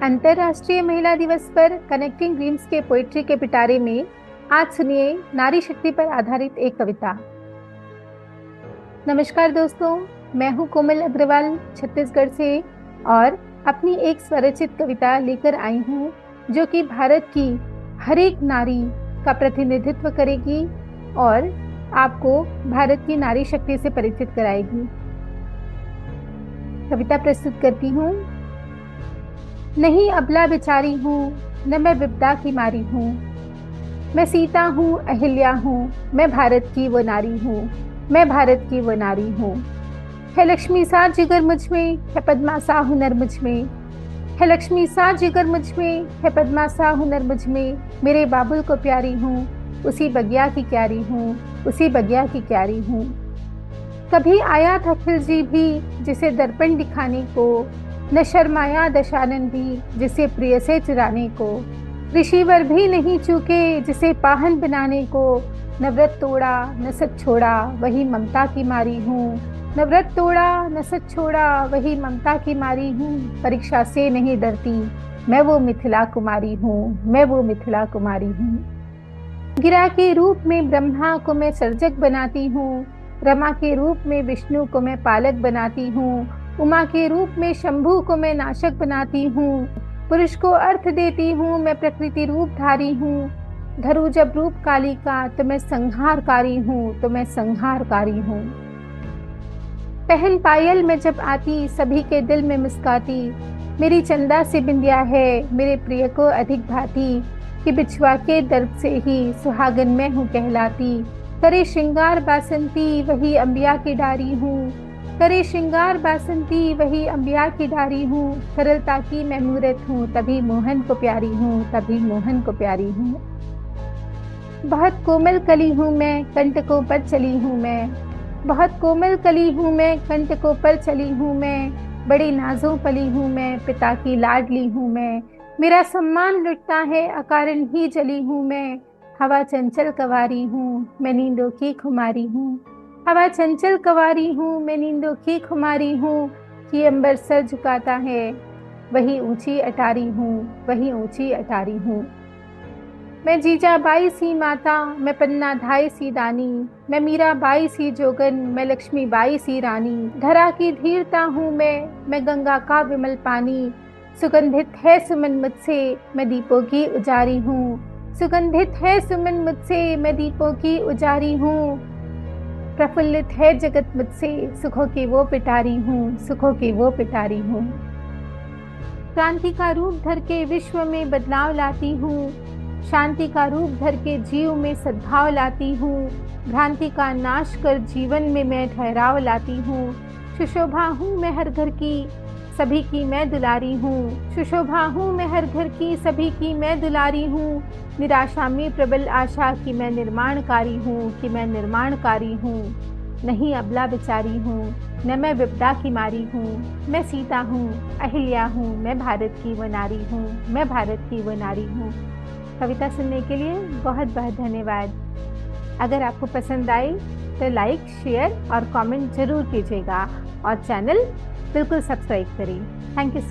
अंतर्राष्ट्रीय महिला दिवस पर कनेक्टिंग ड्रीम्स के पोइट्री के पिटारे में आज सुनिए नारी शक्ति पर आधारित एक कविता। नमस्कार दोस्तों, मैं हूं कोमल अग्रवाल छत्तीसगढ़ से और अपनी एक स्वरचित कविता लेकर आई हूं जो कि भारत की हर एक नारी का प्रतिनिधित्व करेगी और आपको भारत की नारी शक्ति से परिचित कराएगी। कविता प्रस्तुत करती हूँ। नहीं अबला बिचारी हूँ, न मैं विपदा की मारी हूँ। मैं सीता हूँ, अहिल्या हूँ, मैं भारत की वो नारी हूँ, मैं भारत की वो नारी हूँ। है लक्ष्मी सा जिगर मुझ में, है पद्मा सा हुनर मुझ में। है लक्ष्मी सा जिगर मुझ में, है पद्मा सा हुनर मुझ में। मेरे बाबुल को प्यारी हूँ, उसी बगिया की क्यारी हूँ, उसी बगिया की क्यारी हूँ। कभी आया था खिलजी भी जिसे दर्पण दिखाने को, न शर्माया दशानन भी जिसे प्रिय से चुराने को। ऋषिवर भी नहीं चूके जिसे पाहन बनाने को। न व्रत तोड़ा न सच छोड़ा, वही ममता की मारी हूँ। न व्रत तोड़ा न सच छोड़ा, वही ममता की मारी हूँ। परीक्षा से नहीं डरती, मैं वो मिथिला कुमारी हूँ, मैं वो मिथिला कुमारी हूँ। गिरा के रूप में ब्रह्मा को मैं सर्जक बनाती हूँ, रमा के रूप में विष्णु को मैं पालक बनाती हूँ, उमा के रूप में शंभु को मैं नाशक बनाती हूँ। पुरुष को अर्थ देती हूँ, मैं प्रकृति रूप धारी हूँ। धरू जब रूप काली का तो मैं संहारकारी हूँ, तो मैं संहारकारी हूँ। पहन पायल में जब आती सभी के दिल में मुस्काती। मेरी चंदा से बिंदिया है मेरे प्रिय को अधिक भाती, कि बिछुआ के दर्द से ही सुहागन मैं हूँ कहलाती। करे श्रृंगार बासंती वही अंबिया की डारी हूँ, करे श्रृंगार बासंती वही अंबिया की डारी हूँ। सरलता की मैं मूरत हूँ, तभी मोहन को प्यारी हूँ, तभी मोहन को प्यारी हूँ। बहुत कोमल कली हूँ मैं, कंटकों पर चली हूँ मैं। बहुत कोमल कली हूँ मैं, कंटकों पर चली हूँ मैं। बड़ी नाजों पली हूँ मैं, पिता की लाडली हूँ मैं। मेरा सम्मान लुटता है अकारण ही जली हूँ मैं। हवा चंचल कवारी हूँ, मैं नींदों की खुमारी हूँ। हवा चंचल कवारी हूँ, मैं नींदों की खुमारी हूँ। कि अंबर सर झुकाता है वही ऊंची अटारी हूँ, वही ऊंची अटारी हूँ। मैं जीजाबाई सी माता, मैं पन्ना धाई सी दानी। मैं मीराबाई सी जोगन, मैं लक्ष्मीबाई सी रानी। धरा की धीरता हूँ मैं गंगा का विमल पानी। सुगंधित है सुमन मुझसे, मैं दीपों की उजारी हूँ। सुगंधित है सुमन मुझसे, मैं दीपों की उजारी हूँ। प्रफुल्लित है जगत मुझसे, सुखों की वो पिटारी हूँ, सुखों की वो पिटारी हूँ। क्रांति का रूप धर के विश्व में बदलाव लाती हूँ। शांति का रूप धर के जीव में सद्भाव लाती हूँ। भ्रांति का नाश कर जीवन में मैं ठहराव लाती हूँ। सुशोभा हूँ मैं हर घर की, सभी की मैं दुलारी हूँ। सुशोभा हूँ मैं हर घर की, सभी की मैं दुलारी हूँ। निराशा में प्रबल आशा की मैं निर्माणकारी हूँ, कि मैं निर्माणकारी हूँ। नहीं अबला बिचारी हूँ, न मैं विपदा की मारी हूँ। मैं सीता हूँ, अहिल्या हूँ, मैं भारत की वो नारी हूँ, मैं भारत की वो नारी हूँ। कविता सुनने के लिए बहुत बहुत धन्यवाद। अगर आपको पसंद आई तो लाइक, शेयर और कमेंट जरूर कीजिएगा और चैनल बिल्कुल सब्सक्राइब करें। Thank you so